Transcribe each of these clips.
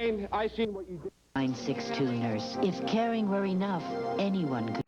I seen what you did. 962 nurse. If caring were enough, anyone could.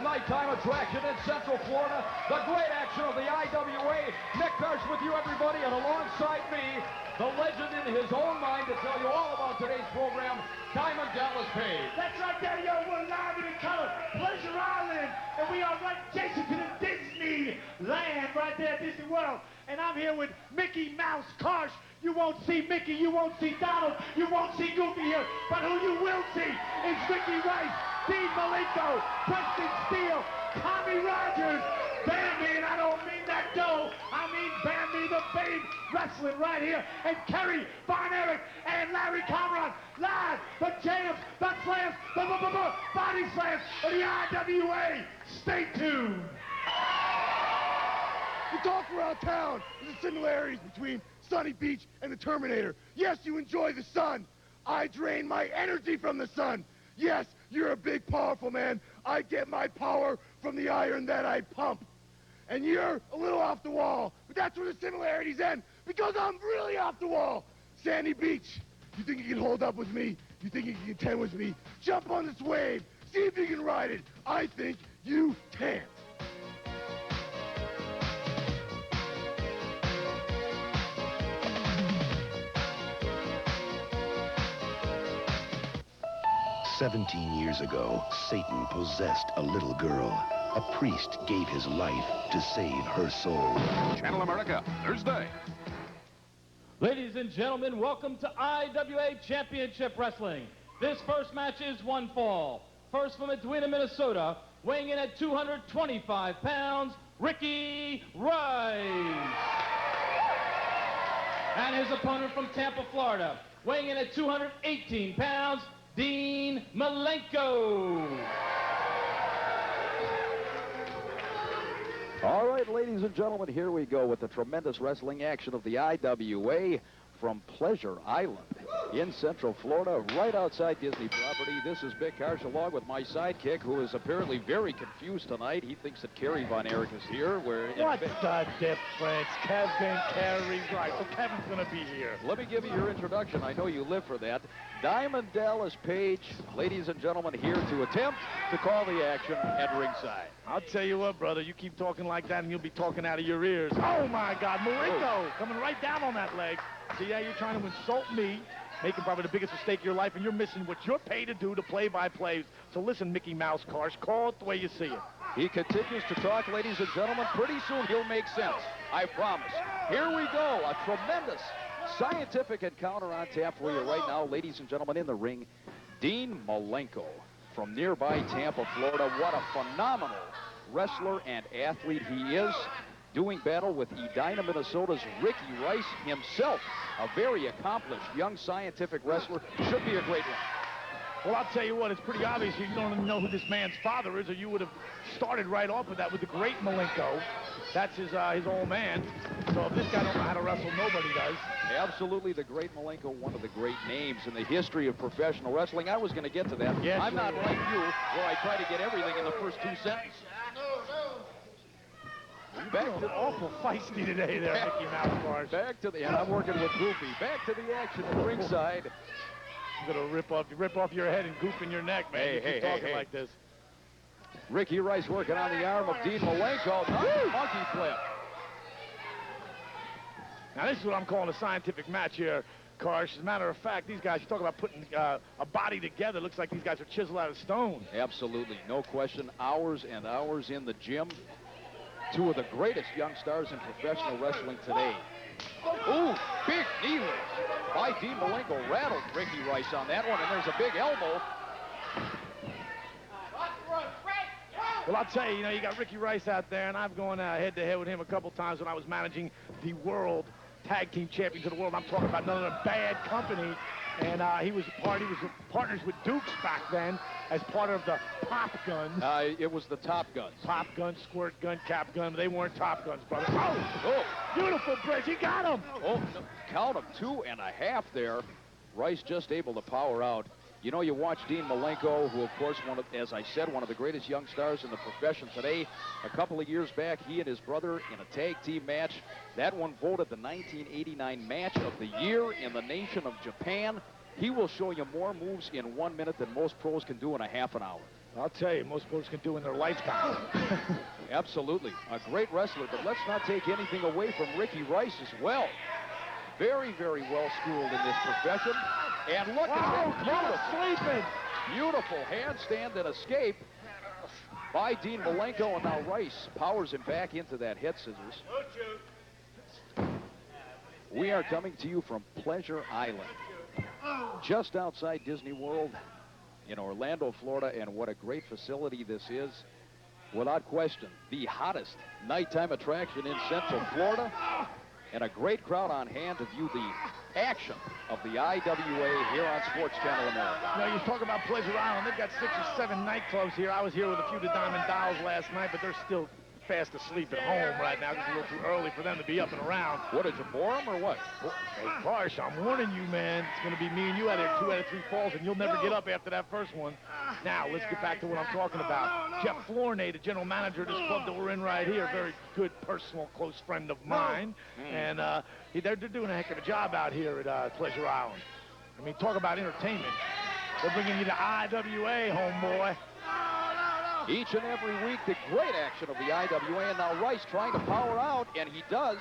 Nighttime attraction in Central Florida, the great action of the IWA. Nick Karsh with you, everybody, and alongside me, the legend in his own mind to tell you all about today's program, Diamond Dallas Page. That's right there, yo. We're live and in color, Pleasure Island, and we are right adjacent to the Disneyland right there at Disney World. And I'm here with Mickey Mouse Karsh. You won't see Mickey, you won't see Donald, you won't see Goofy here, but who you will see is Ricky Rice, Dean Malenko, Preston Steele, Tommy Rogers, Bambi, and I don't mean that dough, I mean Bambi the Babe wrestling right here, and Kerry Von Erich and Larry Cameron, live, the jams, the slams, the body slams of the IWA. Stay tuned. You talk around town, there's similarities between Sonny Beach and the Terminator. Yes, you enjoy the sun. I drain my energy from the sun. Yes, you're a big, powerful man. I get my power from the iron that I pump. And you're a little off the wall, but that's where the similarities end, because I'm really off the wall. Sandy Beach, you think you can hold up with me? You think you can contend with me? Jump on this wave. See if you can ride it. I think you can't. "17 years ago, Satan possessed a little girl. A priest gave his life to save her soul." Channel America, Thursday. Ladies and gentlemen, welcome to IWA Championship Wrestling. This first match is one fall. First from Edwina, Minnesota, weighing in at 225 pounds, Ricky Rice. And his opponent from Tampa, Florida, weighing in at 218 pounds, Dean Malenko. All right, ladies and gentlemen, here we go with the tremendous wrestling action of the IWA from Pleasure Island in Central Florida, right outside Disney property. This is Big Karsh along with my sidekick, who is apparently very confused tonight. He thinks that Kerry Von Erich is here. What's the difference? Kevin, Kerry, right. So Kevin's going to be here. Let me give you your introduction. I know you live for that. Diamond Dallas Page, ladies and gentlemen, here to attempt to call the action at ringside. I'll tell you what, brother, you keep talking like that and you'll be talking out of your ears. Oh, my God, Malenko coming right down on that leg. See, yeah, you're trying to insult me, making probably the biggest mistake of your life, and you're missing what you're paid to do, to play-by-plays. So listen, Mickey Mouse Karsh, call it the way you see it. He continues to talk, ladies and gentlemen. Pretty soon he'll make sense, I promise. Here we go, a tremendous scientific encounter on tap for you right now, ladies and gentlemen. In the ring, Dean Malenko from nearby Tampa, Florida. What a phenomenal wrestler and athlete he is. Doing battle with Edina, Minnesota's Ricky Rice himself. A very accomplished young scientific wrestler. Should be a great one. Well, I'll tell you what, it's pretty obvious you don't even know who this man's father is, or you would have started right off with that with the great Malenko. That's his old man. So if this guy don't know how to wrestle, nobody does. Absolutely, the great Malenko, one of the great names in the history of professional wrestling. I was going to get to that. Yes, I'm not like you, where I try to get everything in the first two sentences. Back to awful feisty today there, Mickey Mouse Karsh. Back to the, and I'm working with Goofy. Back to the action at ringside. I'm gonna rip off your head and goof in your neck, man. Hey, talking like this. Ricky Rice working on the arm of Dean Malenko. Nice monkey flip. Now this is what I'm calling a scientific match here, Karsh. As a matter of fact, these guys, you talk about putting a body together. Looks like these guys are chiseled out of stone. Absolutely, no question. Hours and hours in the gym. Two of the greatest young stars in professional wrestling today. Ooh, big knee lift by Dean Malenko. Rattled Ricky Rice on that one, and there's a big elbow. Well, I'll tell you, you got Ricky Rice out there, and I've gone head-to-head with him a couple times when I was managing the World Tag Team Champions of the World. I'm talking about none of the Bad Company. And he was partners with Dukes back then as part of the Pop Guns. It was the Top Guns. Pop Gun, Squirt Gun, Cap Gun. They weren't Top Guns, brother. Oh, beautiful bridge. He got him. Oh, no, count him 2.5 there. Rice just able to power out. You know, you watch Dean Malenko, who, of course, as I said, one of the greatest young stars in the profession today. A couple of years back, he and his brother in a tag team match. That one voted the 1989 match of the year in the nation of Japan. He will show you more moves in 1 minute than most pros can do in a half an hour. I'll tell you, most pros can do in their lifetime. Absolutely. A great wrestler, but let's not take anything away from Ricky Rice as well. Very, very well schooled in this profession. And look at that beautiful handstand and escape by Dean Malenko, and now Rice powers him back into that head scissors. We are coming to you from Pleasure Island, just outside Disney World in Orlando, Florida, and what a great facility this is. Without question, the hottest nighttime attraction in Central Florida, and a great crowd on hand to view the action of the IWA here on Sports Channel America. You know, you talk about Pleasure Island. They've got 6 or 7 nightclubs here. I was here with a few of the Diamond Dolls last night, but they're still fast asleep at home right now. It's a little too early for them to be up and around. What, did you bore them or what? Hey, Karsh, I'm warning you, man. It's going to be me and you out there 2 out of 3 falls, and you'll never get up after that first one. Now, let's get back to what I'm talking about. Jeff Flournoy, the general manager of this club that we're in right here, very good, personal, close friend of mine. And they're doing a heck of a job out here at Pleasure Island. I mean, talk about entertainment. They're bringing you the IWA, homeboy. Each and every week, the great action of the IWA, and now Rice trying to power out, and he does.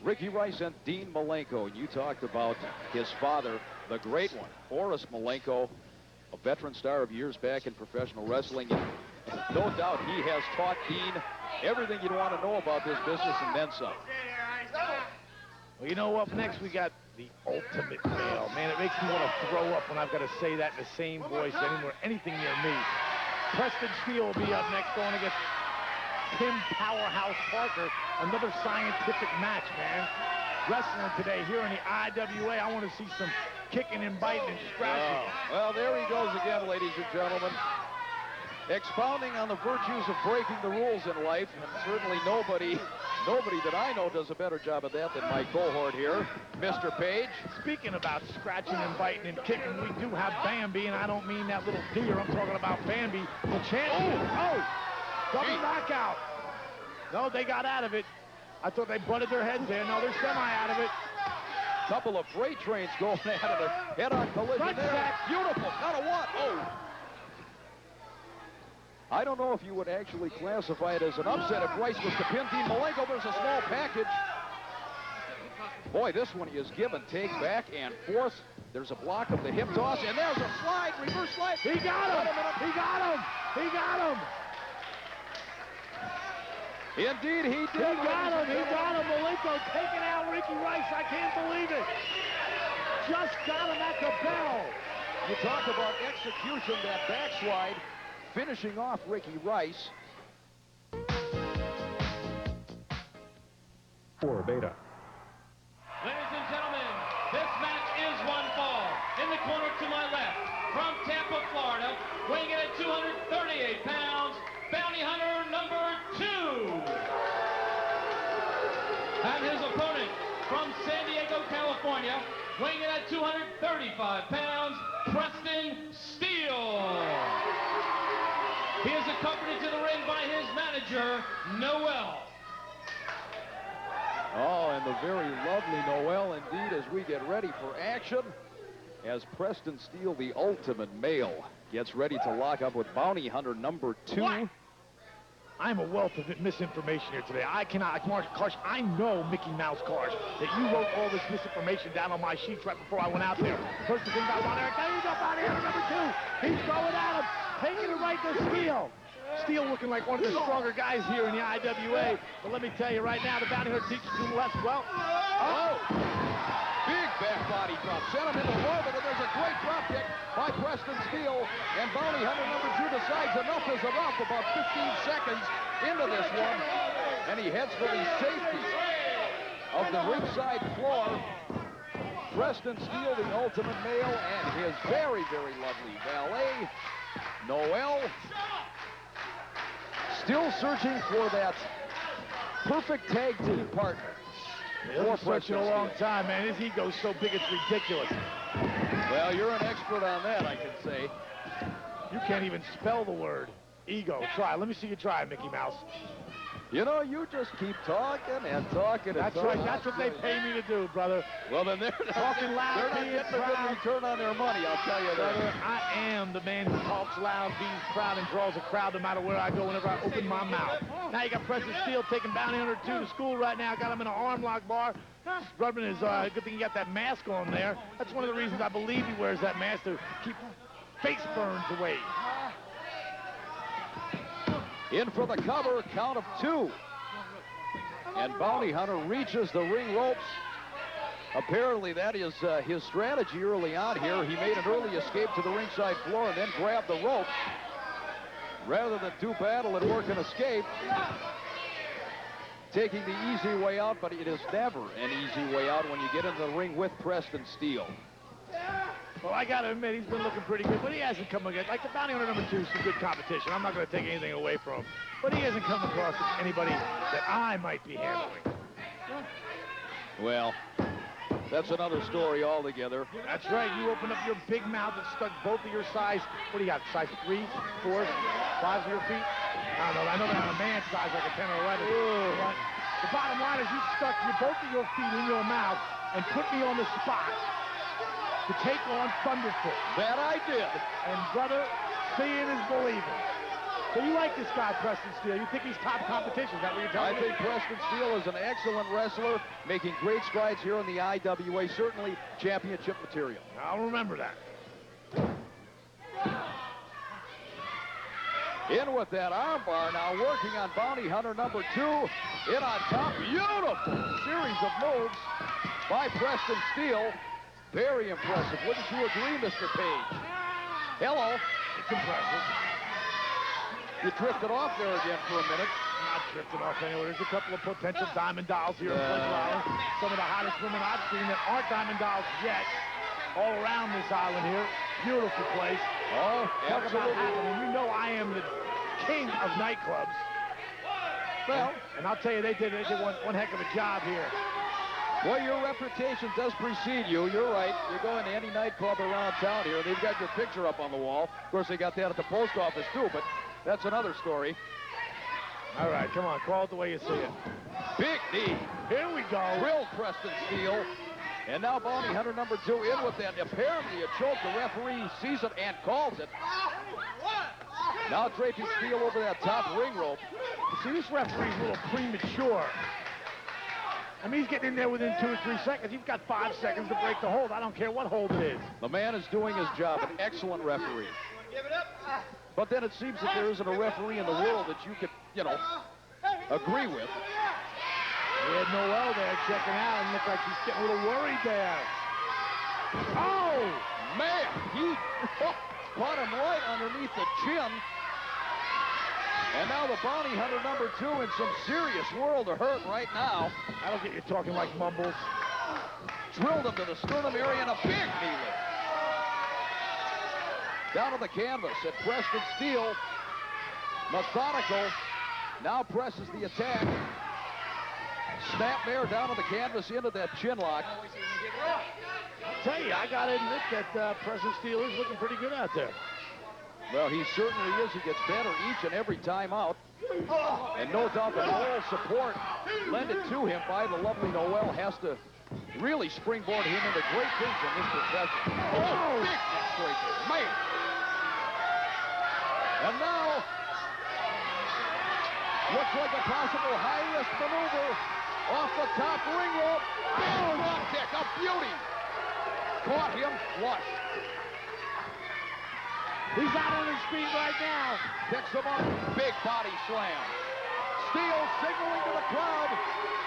Ricky Rice and Dean Malenko, and you talked about his father, the great one, Horace Malenko, a veteran star of years back in professional wrestling, and no doubt he has taught Dean everything you'd want to know about this business and then some. Well, you know, up next we got the ultimate male. Man, it makes me want to throw up when I've got to say that in the same voice anything near me. Preston Steele will be up next going against Tim Powerhouse Parker. Another scientific match, man. Wrestling today here in the IWA. I want to see some kicking and biting and scratching. Oh, well, there he goes again, ladies and gentlemen. Expounding on the virtues of breaking the rules in life, and certainly nobody that I know does a better job of that than my cohort here, Mr. Page. Speaking about scratching and biting and kicking, we do have Bambi, and I don't mean that little deer. I'm talking about Bambi, the champion. Oh, double knockout. No, they got out of it. I thought they butted their heads there. No, they're semi out of it. Couple of freight trains going at it, a head-on collision there. Beautiful, not a what? Oh. I don't know if you would actually classify it as an upset if Rice was to pin Dean Malenko. There's a small package. Boy, this one is give and take back and forth. There's a block of the hip toss, and there's a slide, reverse slide. He got him! He got him! He got him! Indeed, he did. He got him! He got him! Malenko taking out Ricky Rice. I can't believe it. Just got him at the bell. You talk about execution, that backslide. Finishing off Ricky Rice. 4 beta. Ladies and gentlemen, this match is one fall. In the corner to my left, from Tampa, Florida, weighing in at 238 pounds, bounty hunter number 2. And his opponent from San Diego, California, weighing in at 235 pounds, Preston Steele. He is accompanied to the ring by his manager, Noel. Oh, and the very lovely Noel indeed as we get ready for action. As Preston Steele, the ultimate male, gets ready to lock up with bounty hunter number 2. What? I'm a wealth of misinformation here today. I cannot, Karsh, I know, Mickey Mouse Karsh, that you wrote all this misinformation down on my sheets right before I went out there. First thing about Von Erich, there you go, bounty hunter number 2. He's throwing at him. Taking it right to Steele. Steele looking like one of the stronger guys here in the IWA. But let me tell you right now, the bounty hunter teaches you less. Well, oh! Big back body drop. Sent him into orbit, and there's a great drop kick by Preston Steele. And bounty hunter number 2 decides enough is enough about 15 seconds into this one. And he heads for the safety of the ringside floor. Preston Steele, the ultimate male, and his very, very lovely valet, Noel, still searching for that perfect tag team partner. He's searching a long time, man. His ego's so big it's ridiculous. Well, you're an expert on that, I can say. You can't even spell the word ego. Try. Let me see you try, Mickey Mouse. You know, you just keep talking and talking and That's talking. right. That's what they pay me to do, brother. Well, then they're Talking loud, they're not being getting a good proud. return on their money, I'll tell you Brother, that. I am the man who talks loud, being proud, and draws a crowd no matter where I go whenever I open my mouth. Now you got Preston Steele taking Bounty Hunter 2 to school right now. Got him in an arm lock bar. Scrubbing his, good thing he got that mask on there. That's one of the reasons I believe he wears that mask, to keep face burns away. In for the cover, count of 2. And Bounty Hunter reaches the ring ropes. Apparently that is his strategy early on here. He made an early escape to the ringside floor and then grabbed the ropes. Rather than do battle and work an escape, taking the easy way out, but it is never an easy way out when you get into the ring with Preston Steele. Well, I got to admit, he's been looking pretty good, but he hasn't come against, like the Bounty Hunter number 2 is some good competition. I'm not going to take anything away from him, but he hasn't come across anybody that I might be handling. Well, that's another story altogether. That's right. You opened up your big mouth and stuck both of your size. What do you got? Size 3, 4, 5 of your feet? I don't know. I know they're on a man's size, like a 10 or 11. But the bottom line is you stuck both of your feet in your mouth and put me on the spot to take on Thunderfoot. That I did. And brother, seeing is believing. So you like this guy, Preston Steele? You think he's top competition? Is that what you're telling I me? think Preston Steele is an excellent wrestler, making great strides here in the IWA, certainly championship material. I'll remember that. In with that armbar now, working on Bounty Hunter number 2. In on top, beautiful series of moves by Preston Steele. Very impressive. Wouldn't you agree, Mr. Page? Hello. It's impressive. You drifted off there again for a minute. Not drifting off anywhere. There's a couple of potential diamond dolls here in Pleasure Island. Some of the hottest women I've seen that aren't diamond dolls yet. All around this island here. Beautiful place. Oh, Talk about absolutely. happening. You know I am the king of nightclubs. Well, and I'll tell you, they did one heck of a job here. Well, your reputation does precede you. You're right. You go into any nightclub around town here, they've got your picture up on the wall. Of course, they got that at the post office, too, but that's another story. All right, come on. Call it the way you see it. Big knee. Here we go. Drill Preston Steele. And now Bounty Hunter number 2 in with that. Apparently a choke. The referee sees it and calls it. Now draping Steele over that top ring rope. See, this referee's a little premature. I mean, he's getting in there within 2 or 3 seconds. He's got 5 seconds to break the hold. I don't care what hold it is. The man is doing his job. An excellent referee. But then it seems that there isn't a referee in the world that you could, agree with. We had Noel there checking out and looked like he's getting a little worried there. Oh! Man, he caught him right underneath the chin. And now the Bounty Hunter number 2 in some serious world of hurt right now. That'll get you talking like mumbles. Drilled him to the sternum area and a big knee lift. Down to the canvas at Preston Steele. Methodical. Now presses the attack. Snap there down to the canvas into that chin lock. I'll tell you, I got to admit that Preston Steele is looking pretty good out there. Well, he certainly is. He gets better each and every time out. And no doubt the whole support lended to him by the lovely Noel has to really springboard him into great things in this profession. Oh, big destroyer. Man. And now, looks like a possible high-risk maneuver off the top ring rope. Oh, drop kick, a beauty. Caught him flush. He's out on his feet right now. Picks him up, big body slam. Steele signaling to the crowd.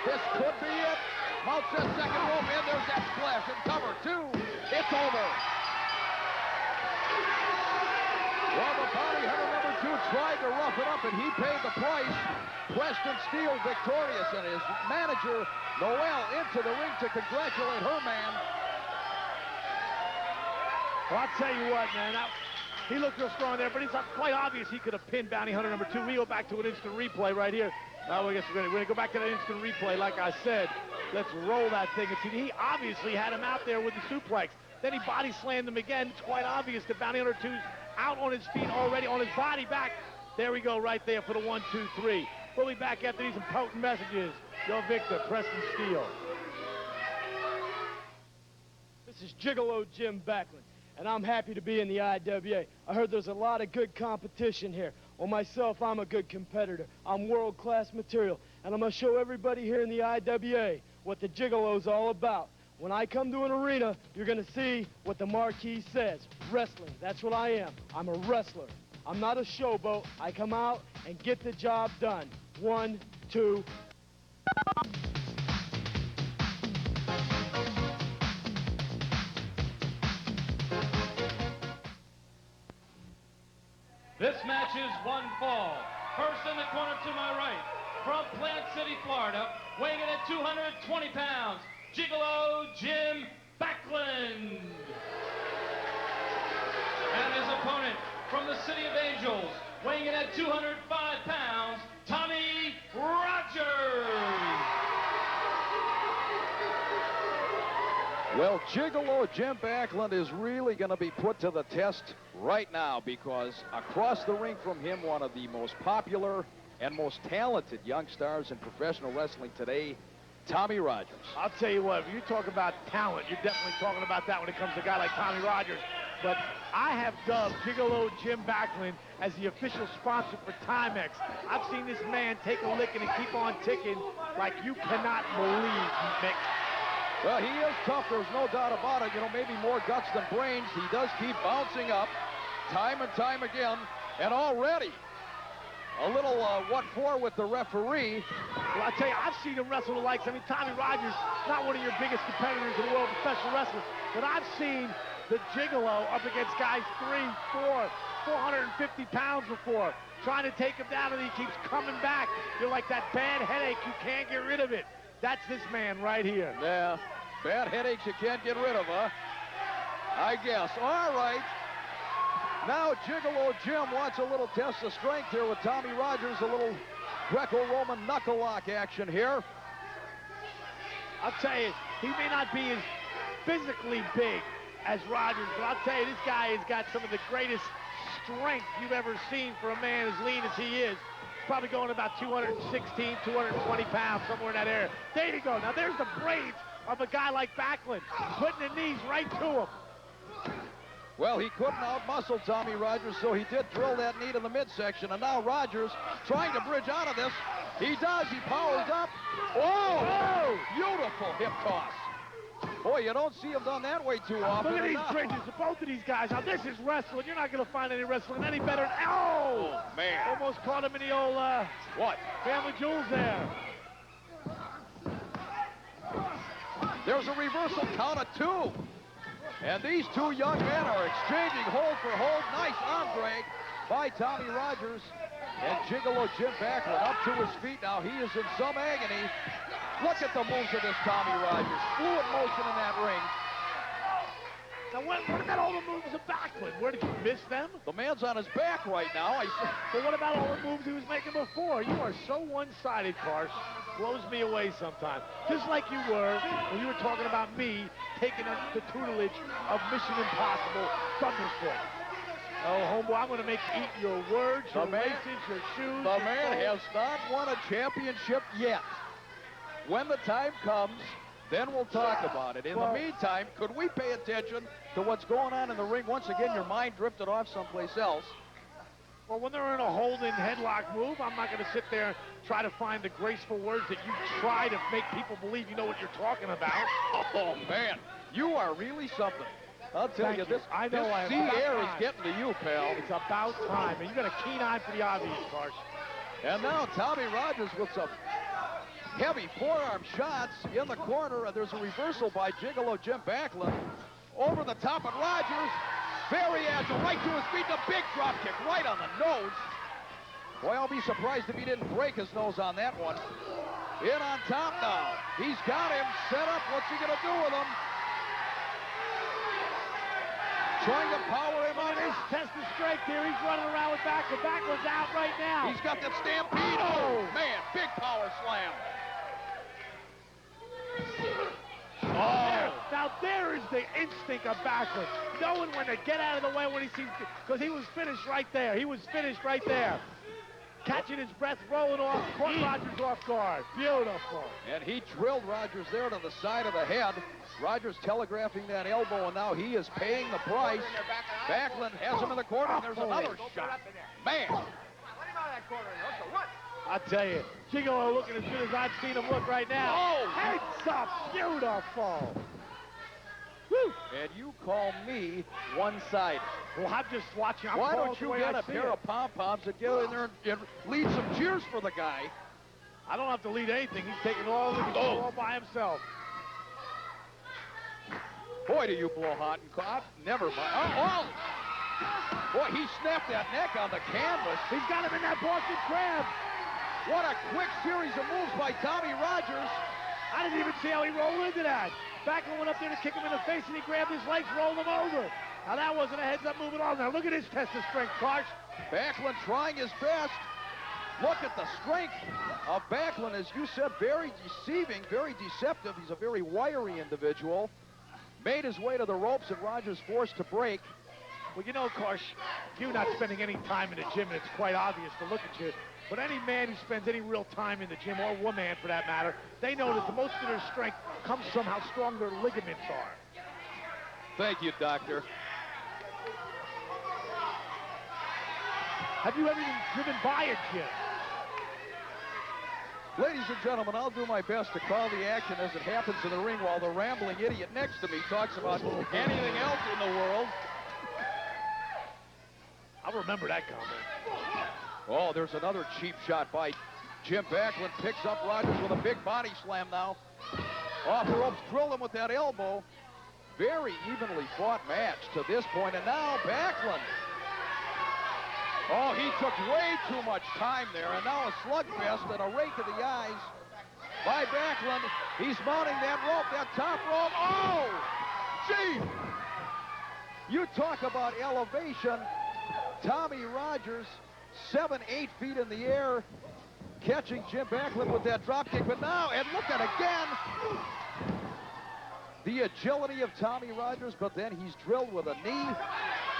This could be it. Mounts that second rope in. There's that splash and cover 2. It's over. Well, the Bounty Hunter number 2 tried to rough it up, and he paid the price. Preston Steele victorious, and his manager, Noel, into the ring to congratulate her man. Well, I'll tell you what, man. He looked real strong there, but it's quite obvious he could have pinned Bounty Hunter number 2. We go back to an instant replay right here. Now, I guess we're going to go back to that instant replay. Like I said, let's roll that thing. And see, he obviously had him out there with the suplex. Then he body slammed him again. It's quite obvious the Bounty Hunter 2's out on his feet already, on his body back. There we go, right there for the 1, 2, 3. We'll be back after these important messages. Your Victor, Preston, Steele. This is Gigolo Jim Backland, and I'm happy to be in the IWA. I heard there's a lot of good competition here. Well, myself, I'm a good competitor. I'm world-class material, and I'm going to show everybody here in the IWA what the Gigolo's all about. When I come to an arena, you're going to see what the marquee says. Wrestling, that's what I am. I'm a wrestler. I'm not a showboat. I come out and get the job done. 1, 2. This match is one fall. First in the corner to my right, from Plant City, Florida, weighing in at 220 pounds, Gigolo Jim Backland. And his opponent, from the City of Angels, weighing in at 205 pounds, Tommy Rogers. Well, Gigolo Jim Backland is really going to be put to the test right now, because across the ring from him, one of the most popular and most talented young stars in professional wrestling today, Tommy Rogers. I'll tell you what, if you talk about talent, you're definitely talking about that when it comes to a guy like Tommy Rogers. But I have dubbed Gigolo Jim Backland as the official sponsor for Timex. I've seen this man take a licking and keep on ticking like you cannot believe, Mick. Well, he is tough, there's no doubt about it. You know, maybe more guts than brains. He does keep bouncing up time and time again. And already, a little what for with the referee. Well, I'll tell you, I've seen him wrestle the likes. I mean, Tommy Rogers, not one of your biggest competitors in the world of professional wrestling, but I've seen the Gigolo up against guys 3, 4, 450 pounds before, trying to take him down, and he keeps coming back. You're like that bad headache, you can't get rid of it. That's this man right here. Yeah, bad headaches you can't get rid of, huh? I guess. All right. Now Gigolo Jim wants a little test of strength here with Tommy Rogers, a little Greco-Roman knuckle lock action here. I'll tell you, he may not be as physically big as Rogers, but I'll tell you, this guy has got some of the greatest strength you've ever seen for a man as lean as he is. Probably going about 216, 220 pounds, somewhere in that area. There you go. Now there's the brains of a guy like Backland, putting the knees right to him. Well, he couldn't outmuscle Tommy Rogers, so he did drill that knee to the midsection, and now Rogers trying to bridge out of this. He does. He powers up. Oh! Beautiful hip toss. Boy, you don't see him done that way too often. Look at these bridges of both of these guys. Now, this is wrestling. You're not going to find any wrestling any better. Oh, man. Almost caught him in the old, what? Family Jewels there. There's a reversal count of 2. And these two young men are exchanging hold for hold. Nice arm drag by Tommy Rogers. And Gigolo Jim Backland up to his feet now. He is in some agony. Look at the moves of this Tommy Rogers. Fluid motion in that ring. Now, what about all the moves of Backland? Where did you miss them? The man's on his back right now. But what about all the moves he was making before? You are so one-sided, Karsh. Blows me away sometimes. Just like you were when you were talking about me taking the tutelage of Mission Impossible Thunderfoot. Oh, homeboy, I'm going to make you eat your words, your laces, your shoes. The man has not won a championship yet. When the time comes, then we'll talk about it. In the meantime, could we pay attention to what's going on in the ring? Once again, your mind drifted off someplace else. Well, when they're in a holding headlock move, I'm not going to sit there and try to find the graceful words that you try to make people believe you know what you're talking about. Oh, man, you are really something. I'll tell you, this sea air is getting to you, pal. It's about time. And you got a keen eye for the obvious, Karsh. And now Tommy Rogers with some heavy forearm shots in the corner. There's a reversal by Gigolo Jim Backland. Over the top of Rogers. Very agile, right to his feet. The big drop kick right on the nose. Boy, I'll be surprised if he didn't break his nose on that one. In on top now. He's got him set up. What's he going to do with him? Trying to power him on his test of strength here. He's running around with Backland. Backland's out right now. He's got that stampede. Oh, man, big power slam. Oh. Now Now there is the instinct of Backland, knowing when to get out of the way when he sees, because he was finished right there. He was finished right there. Catching his breath, rolling off, caught Rogers off guard. Beautiful. And he drilled Rogers there to the side of the head. Rogers telegraphing that elbow, and now he is paying the price. Backland has him in the corner, and there's another shot. Man. I tell you, Gigolo looking as good as I've seen him look right now. Oh! Heads up, beautiful. Woo! And you call me one-sided. Well, I'm just watching. Why don't you get a pair of pom-poms and get in there and lead some cheers for the guy? I don't have to lead anything. He's taking all the control all by himself. Boy, do you blow hot and cold. Never mind. Oh! Boy, he snapped that neck on the canvas. He's got him in that Boston Crab. What a quick series of moves by Tommy Rogers. I didn't even see how he rolled into that. Backland went up there to kick him in the face, and he grabbed his legs, rolled him over. Now, that wasn't a heads-up move at all. Now, look at his test of strength, Karsh. Backland trying his best. Look at the strength of Backland, as you said, very deceiving, very deceptive. He's a very wiry individual. Made his way to the ropes, and Rogers forced to break. Well, you know, Karsh, you're not spending any time in the gym, and it's quite obvious to look at you. But any man who spends any real time in the gym, or woman for that matter, they know that the most of their strength comes from how strong their ligaments are. Thank you, doctor. Have you ever even driven by a gym? Ladies and gentlemen, I'll do my best to call the action as it happens in the ring while the rambling idiot next to me talks about anything else in the world. I'll remember that comment. Oh, there's another cheap shot by Jim Backland. Picks up Rogers with a big body slam now. Off the ropes, drilled him with that elbow. Very evenly fought match to this point, and now Backland. Oh, he took way too much time there, and now a slugfest and a rake of the eyes by Backland. He's mounting that rope, that top rope. Oh, gee! You talk about elevation. Tommy Rogers, 7-8 feet in the air, catching Jim Backland with that drop kick. But now, and look at again, the agility of Tommy Rogers, but then he's drilled with a knee.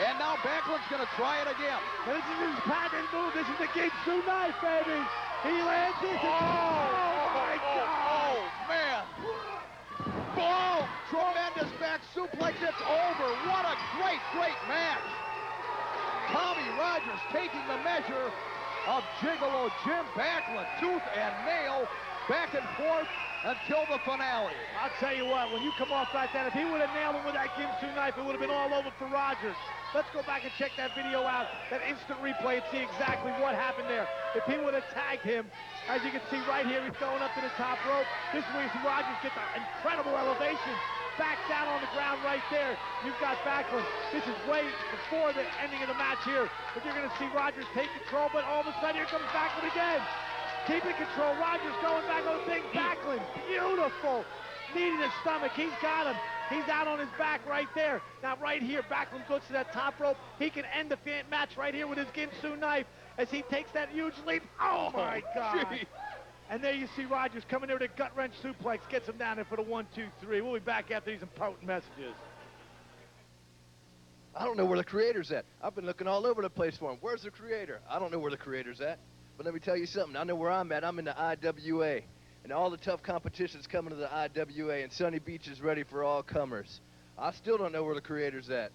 And now Backland's going to try it again. This is his patent move. This is the Ginsu knife, baby. He lands it. Oh, my God. Oh, man. Boom. Tremendous back suplex. It's over. What a great, great match. Tommy Rogers taking the measure of Gigolo Jim Backland, tooth and nail, back and forth until the finale. I'll tell you what, when you come off like that, if he would have nailed him with that Ginsu knife, it would have been all over for Rogers. Let's go back and check that video out, that instant replay, and see exactly what happened there. If he would have tagged him, as you can see right here, he's going up to the top rope. This is where you see Rogers get the incredible elevation. Back down on the ground right there. You've got Backland. This is way before the ending of the match here. But you're going to see Rogers take control, but all of a sudden here comes Backland again. Keeping control. Rogers going back on the thing. Backland. Beautiful. Needing his stomach. He's got him. He's out on his back right there. Now right here, Backland goes to that top rope. He can end the match right here with his Ginsu knife as he takes that huge leap. Oh, my God. Gee. And there you see Rogers coming there with a gut-wrench suplex, gets him down there for the 1, 2, 3. We'll be back after these important messages. I don't know where the creator's at. I've been looking all over the place for him. Where's the creator? I don't know where the creator's at. But let me tell you something. I know where I'm at. I'm in the IWA. And all the tough competition's coming to the IWA, and Sonny Beach is ready for all comers. I still don't know where the creator's at.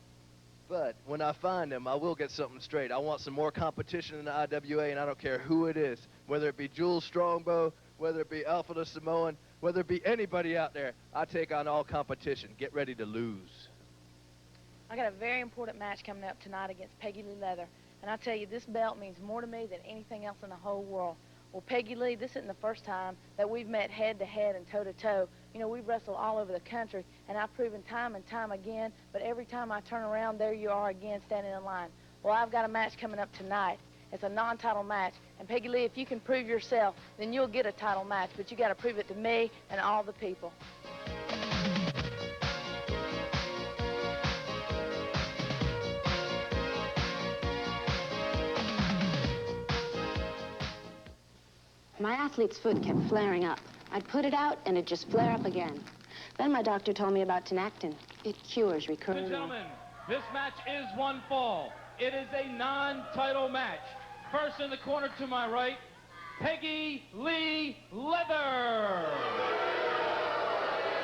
But when I find him, I will get something straight. I want some more competition in the IWA, and I don't care who it is, whether it be Jules Strongbow, whether it be Alpha the Samoan, whether it be anybody out there. I take on all competition. Get ready to lose. I got a very important match coming up tonight against Peggy Lee Leather. And I tell you, this belt means more to me than anything else in the whole world. Well, Peggy Lee, this isn't the first time that we've met head-to-head and toe-to-toe. You know, we've wrestled all over the country, and I've proven time and time again, but every time I turn around, there you are again standing in line. Well, I've got a match coming up tonight. It's a non-title match, and Peggy Lee, if you can prove yourself, then you'll get a title match, but you got to prove it to me and all the people. My athlete's foot kept flaring up. I'd put it out, and it'd just flare up again. Then my doctor told me about tenactin. It cures recurring. Gentlemen, this match is one fall. It is a non-title match. First in the corner to my right, Peggy Lee Leather.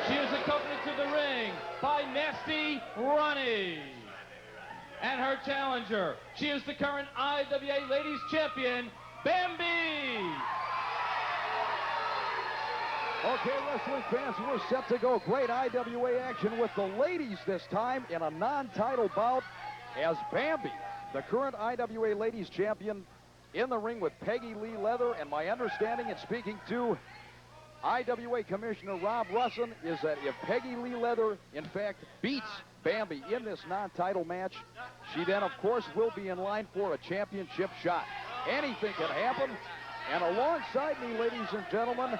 She is accompanied to the ring by Nasty Ronnie. And her challenger, she is the current IWA Ladies Champion, Bambi. Okay, wrestling fans, we're set to go. Great IWA action with the ladies this time in a non-title bout as Bambi, the current IWA Ladies Champion, in the ring with Peggy Lee Leather. And my understanding, and speaking to IWA Commissioner Rob Russin, is that if Peggy Lee Leather, in fact, beats Bambi in this non-title match, she then, of course, will be in line for a championship shot. Anything can happen. And alongside me, ladies and gentlemen,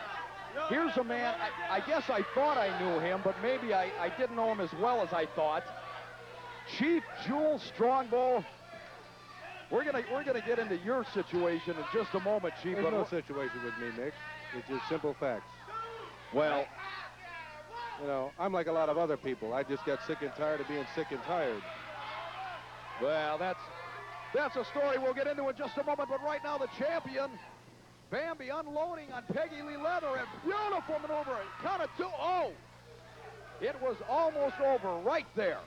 here's a man, I guess I thought I knew him, but maybe I didn't know him as well as I thought. Chief Jules Strongbow. We're gonna get into your situation in just a moment, Chief. There's no situation with me, Nick. It's just simple facts. Well, you know, I'm like a lot of other people. I just got sick and tired of being sick and tired. Well, that's a story we'll get into in just a moment. But right now, the champion, Bambi, unloading on Peggy Lee Leather, and beautiful maneuver. Count of 2. Oh, it was almost over right there.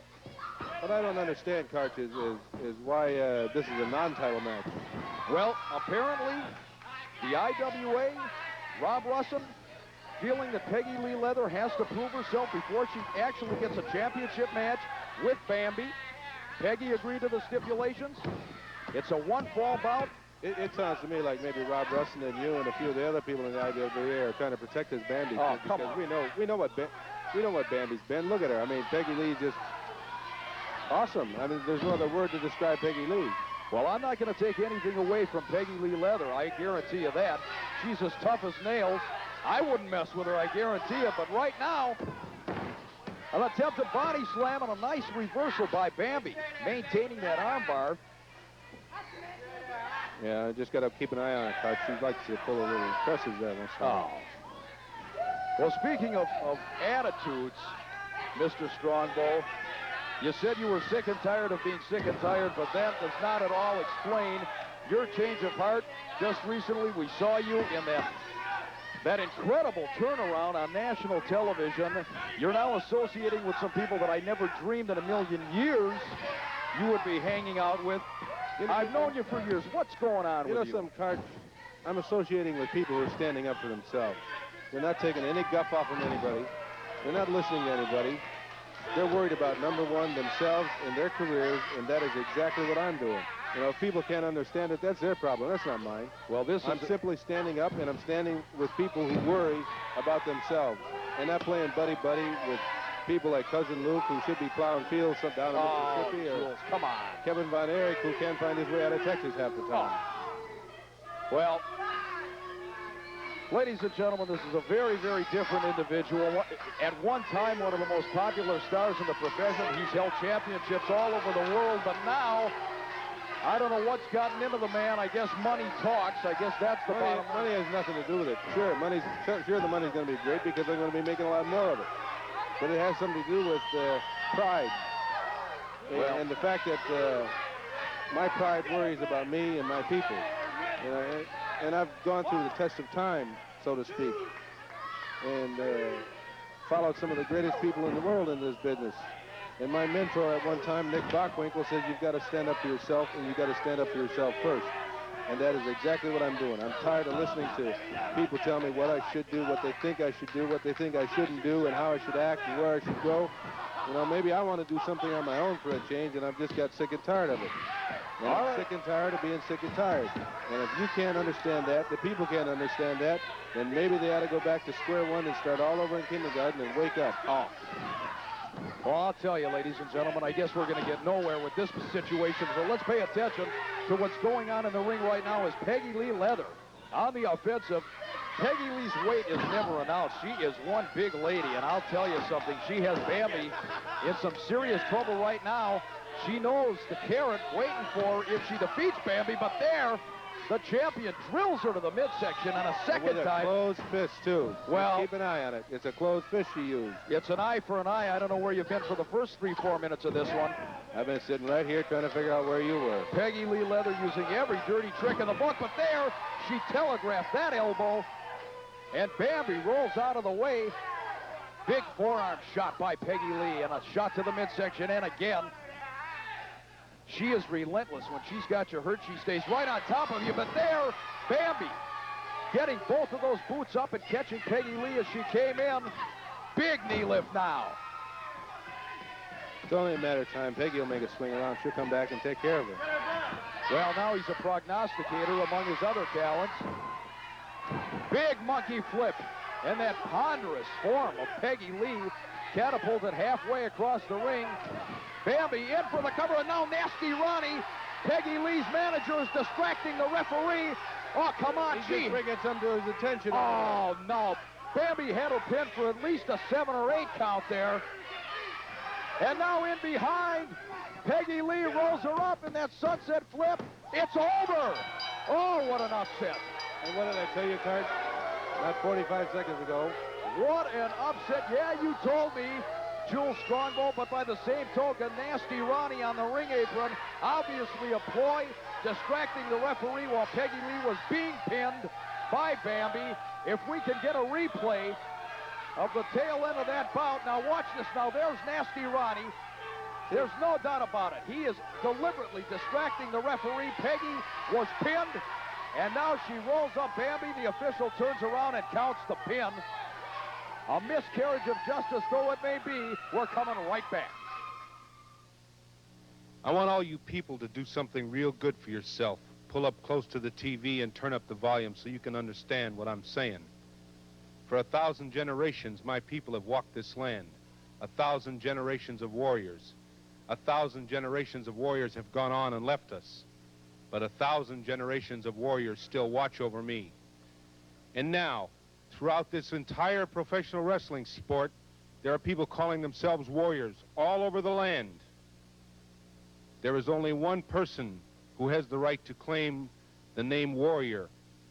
What I don't understand, Karch, is why this is a non-title match. Well, apparently, the IWA, Rob Russin, feeling that Peggy Lee Leather has to prove herself before she actually gets a championship match with Bambi. Peggy agreed to the stipulations. It's a one-fall bout. It sounds to me like maybe Rob Russin and you and a few of the other people in the IWA are trying to protect his Bambi. Oh, come because on. we know what Bambi's been. Look at her. I mean, Peggy Lee's just awesome. I mean, there's no other word to describe Peggy Lee. Well, I'm not going to take anything away from Peggy Lee Leather. I guarantee you that. She's as tough as nails. I wouldn't mess with her, I guarantee you. But right now, an attempted body slam and a nice reversal by Bambi, maintaining that armbar. Yeah, I just got to keep an eye on her, Karch. She likes to pull a little presses there once in a while. Well, speaking of attitudes, Mr. Strongbow, you said you were sick and tired of being sick and tired, but that does not at all explain your change of heart. Just recently, we saw you in that incredible turnaround on national television. You're now associating with some people that I never dreamed in a million years you would be hanging out with. I've known you for years. What's going on with you? You know something, Karch? I'm associating with people who are standing up for themselves. They're not taking any guff off of anybody. They're not listening to anybody. They're worried about, number one, themselves and their careers, and that is exactly what I'm doing. You know, if people can't understand it, that's their problem. That's not mine. Well, I'm simply standing up, and I'm standing with people who worry about themselves and not playing buddy-buddy with people like Cousin Luke, who should be plowing fields down in Mississippi, or Jules, come on. Kevin Von Erich, who can't find his way out of Texas half the time. Well, ladies and gentlemen, this is a very, very different individual. At one time, one of the most popular stars in the profession. He's held championships all over the world, but now, I don't know what's gotten into the man. I guess money talks. I guess that's the bottom line. Money has nothing to do with it. Sure, the money's going to be great because they're going to be making a lot more of it. But it has something to do with pride. And the fact that my pride worries about me and my people. You know, and I've gone through the test of time, so to speak, and followed some of the greatest people in the world in this business. And my mentor at one time, Nick Bockwinkel, said you've got to stand up for yourself, and you've got to stand up for yourself first. And that is exactly what I'm doing. I'm tired of listening to people tell me what I should do, what they think I should do, what they think I shouldn't do, and how I should act and where I should go. You know, maybe I want to do something on my own for a change, and I've just got sick and tired of it. And I'm sick and tired of being sick and tired. And if you can't understand that, the people can't understand that, then maybe they ought to go back to square one and start all over in kindergarten and wake up. Well, I'll tell you, ladies and gentlemen, I guess we're going to get nowhere with this situation, so let's pay attention to what's going on in the ring right now as Peggy Lee Leather on the offensive. Peggy Lee's weight is never announced. She is one big lady, and I'll tell you something. She has Bambi in some serious trouble right now. She knows the carrot waiting for her if she defeats Bambi, but there, the champion drills her to the midsection, and a second with a time. closed fist, too. Well, keep an eye on it. It's a closed fist she used. It's an eye for an eye. I don't know where you've been for the first 3-4 minutes of this one. I've been sitting right here trying to figure out where you were. Peggy Lee Leather using every dirty trick in the book, but there, she telegraphed that elbow, and Bambi rolls out of the way. Big forearm shot by Peggy Lee, and a shot to the midsection, and again. She is relentless. When she's got you hurt, she stays right on top of you. But there, Bambi getting both of those boots up and catching Peggy Lee as she came in. Big knee lift now. It's only a matter of time. Peggy will make a swing around. She'll come back and take care of her. Well, now he's a prognosticator among his other talents. Big monkey flip. And that ponderous form of Peggy Lee catapulted halfway across the ring. Bambi in for the cover, and now Nasty Ronnie. Peggy Lee's manager is distracting the referee. Oh, come on, He's just bringing some to his attention. Oh, no. Bambi had her pinned for at least a 7 or 8 count there. And now in behind, Peggy Lee rolls her up in that sunset flip. It's over. Oh, what an upset. And what did I tell you, Cart? Not 45 seconds ago. What an upset. Yeah, you told me, Jules Strongbow, but by the same token, Nasty Ronnie on the ring apron, obviously a ploy, distracting the referee while Peggy Lee was being pinned by Bambi. If we can get a replay of the tail end of that bout. Now watch this. Now there's Nasty Ronnie. There's no doubt about it. He is deliberately distracting the referee. Peggy was pinned, and now she rolls up Bambi. The official turns around and counts the pin. A miscarriage of justice though it may be, we're coming right back. I want all you people to do something real good for yourself. Pull up close to the TV and turn up the volume so you can understand what I'm saying. For 1,000 generations, my people have walked this land. 1,000 generations of warriors. 1,000 generations of warriors have gone on and left us. But 1,000 generations of warriors still watch over me. And now, throughout this entire professional wrestling sport, there are people calling themselves warriors all over the land. There is only one person who has the right to claim the name warrior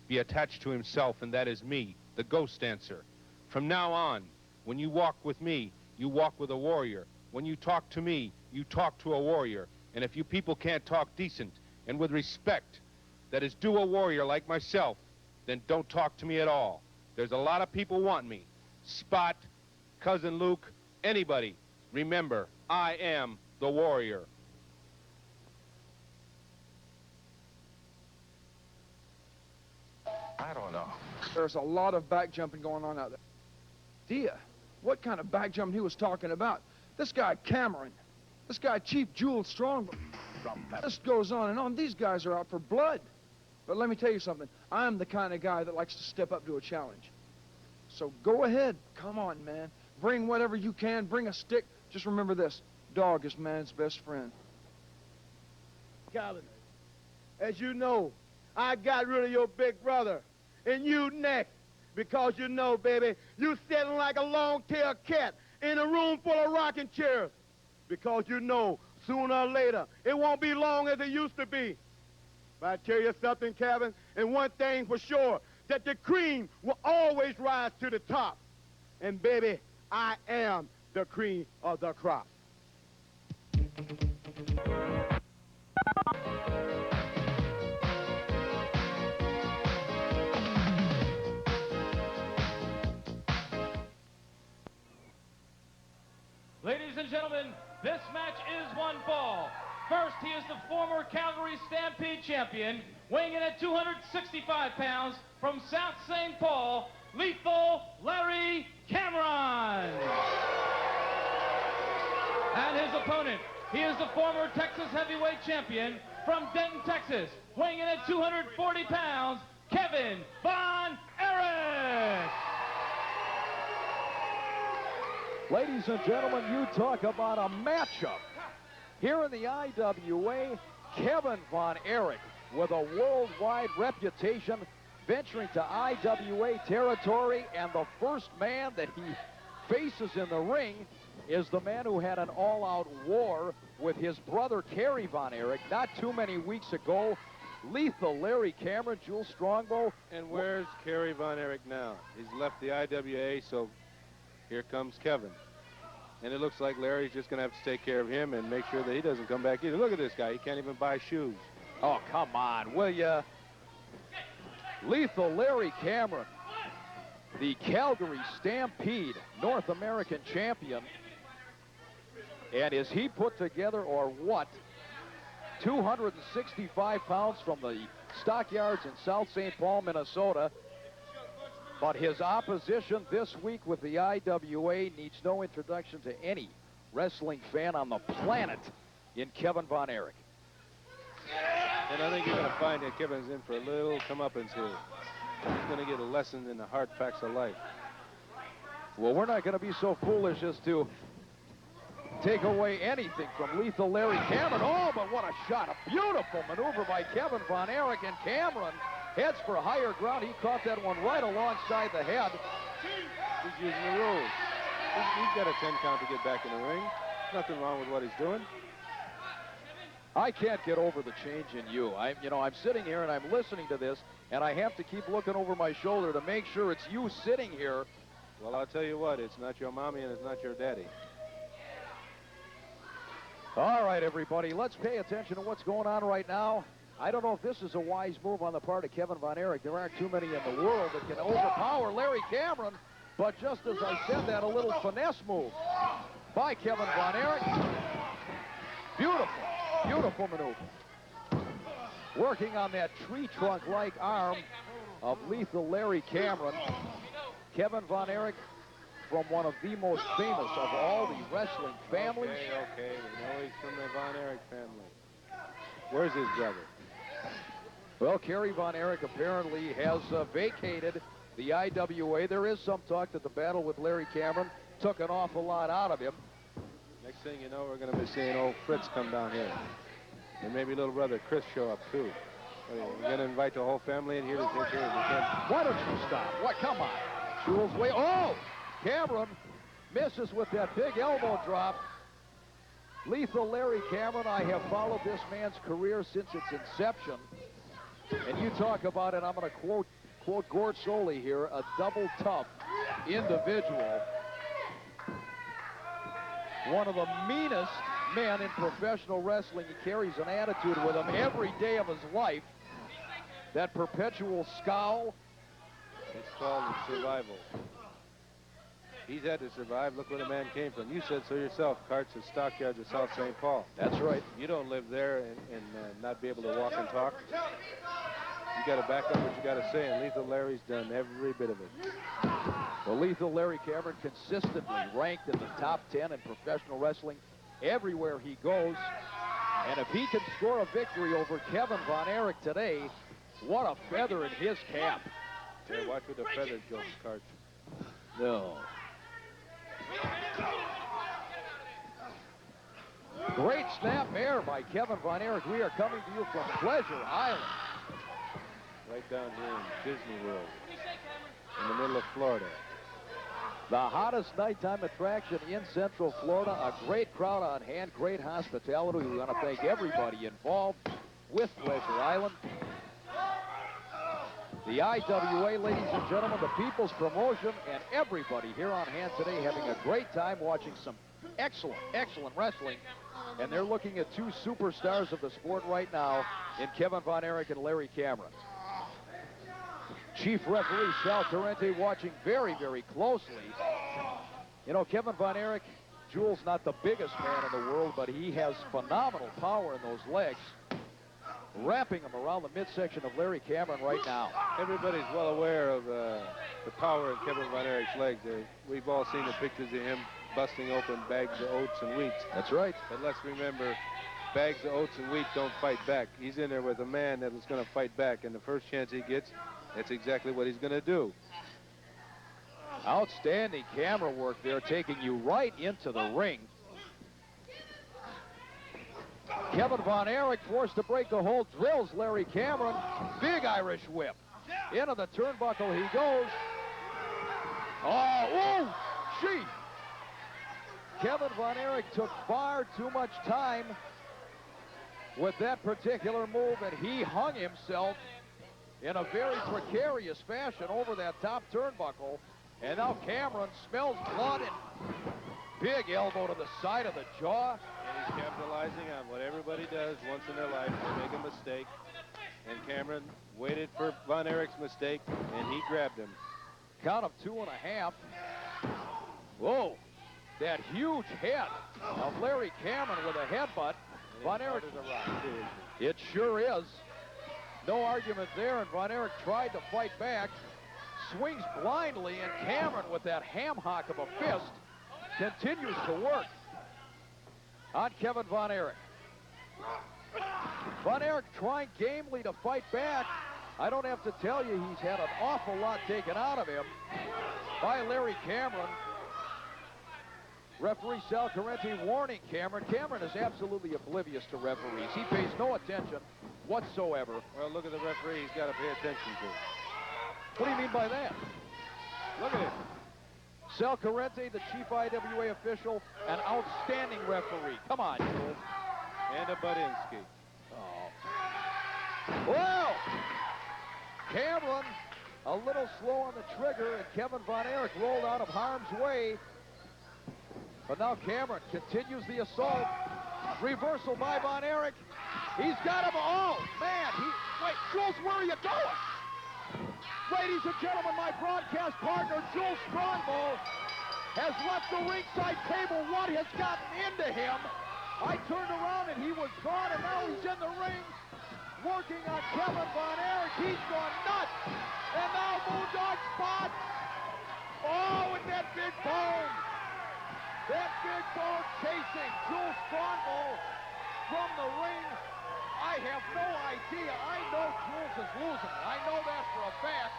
be attached to himself, and that is me, the ghost dancer. From now on, when you walk with me, you walk with a warrior. When you talk to me, you talk to a warrior. And if you people can't talk decent and with respect, that is due a warrior like myself, then don't talk to me at all. There's a lot of people want me. Spot, Cousin Luke, anybody. Remember, I am the warrior. I don't know. There's a lot of back jumping going on out there. Dia, what kind of back jumping he was talking about? This guy Cameron, this guy Chief Jules Strongbow. This goes on and on. These guys are out for blood. But let me tell you something. I'm the kind of guy that likes to step up to a challenge. So go ahead. Come on, man. Bring whatever you can. Bring a stick. Just remember this. Dog is man's best friend. Calvin, as you know, I got rid of your big brother, and you next. Because you know, baby, you sitting like a long-tailed cat in a room full of rocking chairs. Because you know, sooner or later, it won't be long as it used to be. But I tell you something, Calvin, and one thing for sure, that the cream will always rise to the top. And baby, I am the cream of the crop. Ladies and gentlemen, this match is one fall. First, he is the former Calgary Stampede champion, weighing in at 265 pounds from South St. Paul, Lethal Larry Cameron. And his opponent, he is the former Texas heavyweight champion from Denton, Texas, weighing in at 240 pounds, Kerry Von Erich. Ladies and gentlemen, you talk about a matchup. Here in the IWA, Kerry Von Erich, with a worldwide reputation, venturing to IWA territory, and the first man that he faces in the ring is the man who had an all-out war with his brother Kerry Von Erich not too many weeks ago. Lethal Larry Cameron, Jules Strongbow. And where's Kerry Von Erich now? He's left the IWA, so here comes Kevin. And it looks like Larry's just going to have to take care of him and make sure that he doesn't come back either. Look at this guy. He can't even buy shoes. Oh, come on, will ya? Lethal Larry Cameron, the Calgary Stampede North American champion. And is he put together or what? 265 pounds from the stockyards in South St. Paul, Minnesota. But his opposition this week with the IWA needs no introduction to any wrestling fan on the planet in Kevin Von Erich. And I think you're going to find that Kevin's in for a little comeuppance here. He's going to get a lesson in the hard facts of life. Well, we're not going to be so foolish as to take away anything from Lethal Larry Cameron. Oh, but what a shot. A beautiful maneuver by Kevin Von Erich, and Cameron heads for higher ground. He caught that one right alongside the head. He's using the rules. He's got a 10 count to get back in the ring. Nothing wrong with what he's doing. I can't get over the change in you. I'm sitting here and I'm listening to this, and I have to keep looking over my shoulder to make sure it's you sitting here. Well, I'll tell you what, it's not your mommy and it's not your daddy. All right, everybody, let's pay attention to what's going on right now. I don't know if this is a wise move on the part of Kevin Von Erich. There aren't too many in the world that can overpower Larry Cameron, but just as I said that, a little finesse move by Kevin Von Erich. Beautiful, beautiful maneuver. Working on that tree trunk-like arm of Lethal Larry Cameron. Kevin Von Erich, from one of the most famous of all the wrestling families. Okay, we know he's from the Von Erich family. Where's his brother? Well, Kerry Von Erich apparently has vacated the IWA. There is some talk that the battle with Larry Cameron took an awful lot out of him. Next thing you know, we're going to be seeing old Fritz come down here. And maybe little brother Chris show up, too. We're going to invite the whole family in here to take care of the Why don't you stop? What? Come on. Jules way. Oh! Cameron misses with that big elbow drop. Lethal Larry Cameron, I have followed this man's career since its inception. And you talk about it, I'm going to quote Gord Soley here, a double tough individual. One of the meanest men in professional wrestling. He carries an attitude with him every day of his life. That perpetual scowl. It's called survival. He's had to survive. Look where the man came from. You said so yourself, carts at stockyards of South St. Paul. That's right. You don't live there and not be able to walk and talk. You got to back up what you got to say, and Lethal Larry's done every bit of it. Well, Lethal Larry Cameron consistently ranked in the top 10 in professional wrestling everywhere he goes. And if he can score a victory over Kevin Von Erich today, what a feather in his cap. Hey, watch with the feather jokes, Cart. No. Great snap air by Kevin Von Erich. We are coming to you from Pleasure Island. Right down here in Disney World, in the middle of Florida. The hottest nighttime attraction in Central Florida. A great crowd on hand, great hospitality. We want to thank everybody involved with Pleasure Island. The IWA, ladies and gentlemen, the People's Promotion, and everybody here on hand today having a great time watching some excellent, excellent wrestling. And they're looking at two superstars of the sport right now in Kevin Von Erich and Larry Cameron. Chief referee Sal Torrente watching very, very closely. You know, Kevin Von Erich, Jules, not the biggest man in the world, but he has phenomenal power in those legs. Wrapping him around the midsection of Larry Cameron right now. Everybody's well aware of the power in Kevin Von Erich's legs. We've all seen the pictures of him busting open bags of oats and wheat. That's right. But let's remember, bags of oats and wheat don't fight back. He's in there with a man that is going to fight back, and the first chance he gets, that's exactly what he's going to do. Outstanding camera work there, taking you right into the ring. Kevin Von Erich forced to break the hold, drills Larry Cameron. Big Irish whip. Into the turnbuckle he goes. Oh, gee. Kevin Von Erich took far too much time with that particular move, and he hung himself in a very precarious fashion over that top turnbuckle. And now Cameron smells blood and big elbow to the side of the jaw. And he's capitalizing on what everybody does once in their life. They make a mistake. And Cameron waited for Von Erich's mistake, and he grabbed him. Count of 2.5. Whoa, that huge head of Larry Cameron with a headbutt. Von Erich is a rock, too. It sure is. No argument there, and Von Erich tried to fight back. Swings blindly, and Cameron with that ham hock of a fist continues to work on Kevin Von Erich. Von Erich trying gamely to fight back. I don't have to tell you he's had an awful lot taken out of him by Larry Cameron. Referee Sal Carenti warning Cameron. Cameron is absolutely oblivious to referees. He pays no attention whatsoever. Well, look at the referee he's got to pay attention to. What do you mean by that? Look at him. Sal Carenti, the chief IWA official, an outstanding referee. Come on, Jules. And a Budinsky. Oh. Well, Cameron a little slow on the trigger, and Kevin Von Erich rolled out of harm's way. But now Cameron continues the assault. Reversal by Von Erich. He's got him. Oh, man. Wait, Jules, where are you going? Ladies and gentlemen, my broadcast partner, Jules Strongbow, has left the ringside table. What has gotten into him? I turned around and he was gone, and now he's in the ring working on Kevin Von Erich. He's gone nuts. And now Moondog spot. Oh, with that big bone. That big bone chasing Jules Strongbow from the ring. I have no idea. I know Jules is losing. I know that for a fact.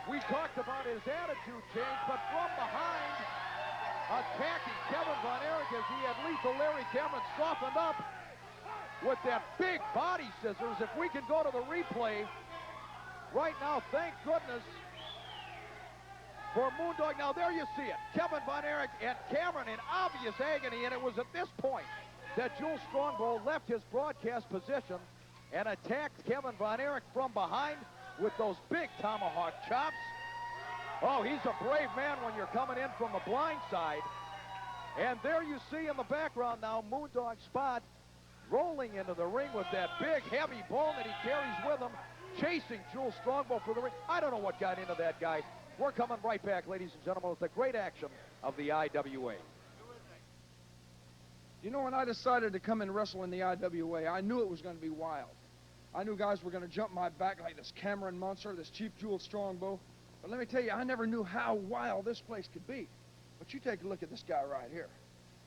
We talked about his attitude change, but from behind, attacking Kevin Von Erich as he had lethal Larry Cameron softened up with that big body scissors. If we can go to the replay right now, thank goodness for Moondog. Now there you see it. Kevin Von Erich and Cameron in obvious agony, and it was at this point that Jules Strongbow left his broadcast position and attacked Kevin Von Erich from behind with those big tomahawk chops. Oh, he's a brave man when you're coming in from the blind side. And there you see in the background now Moondog Spot rolling into the ring with that big heavy bone that he carries with him, chasing Jules Strongbow for the ring. I don't know what got into that guy. We're coming right back, ladies and gentlemen, with the great action of the IWA. You know, when I decided to come and wrestle in the IWA, I knew it was going to be wild. I knew guys were going to jump my back like this Cameron monster, this Chief Jules Strongbow. But let me tell you, I never knew how wild this place could be. But you take a look at this guy right here.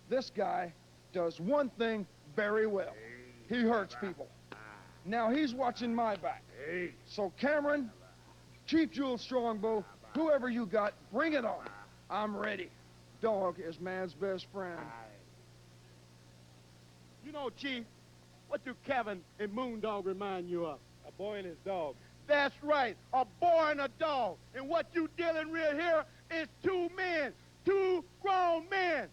This guy does one thing very well. He hurts people. Now he's watching my back. So Cameron, Chief Jules Strongbow, whoever you got, bring it on. I'm ready. Dog is man's best friend. You know, Chief, what do Kevin and Moondog remind you of? A boy and his dog. That's right, a boy and a dog. And what you dealing with here is two men, two grown men.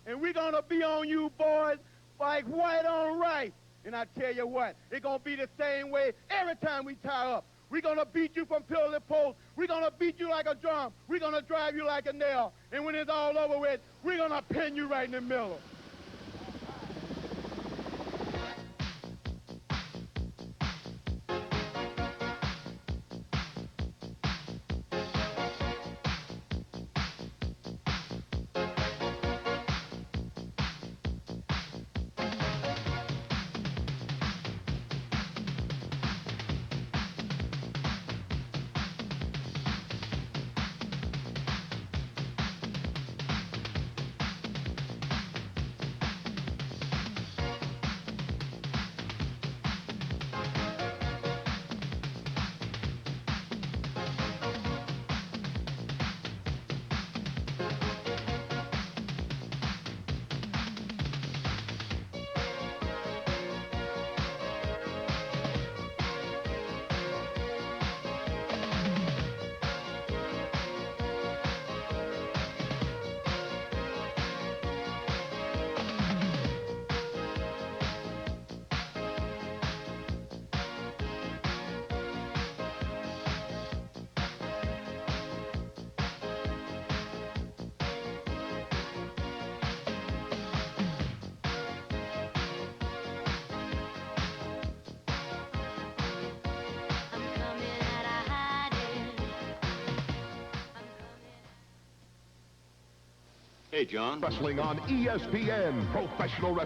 And we're gonna be on you boys like white on rice. And I tell you what, it's gonna be the same way every time we tie up. We're gonna beat you from pillar to post. We're gonna beat you like a drum. We're gonna drive you like a nail. And when it's all over with, we're gonna pin you right in the middle. Hey, John. Wrestling on ESPN, professional wrestling.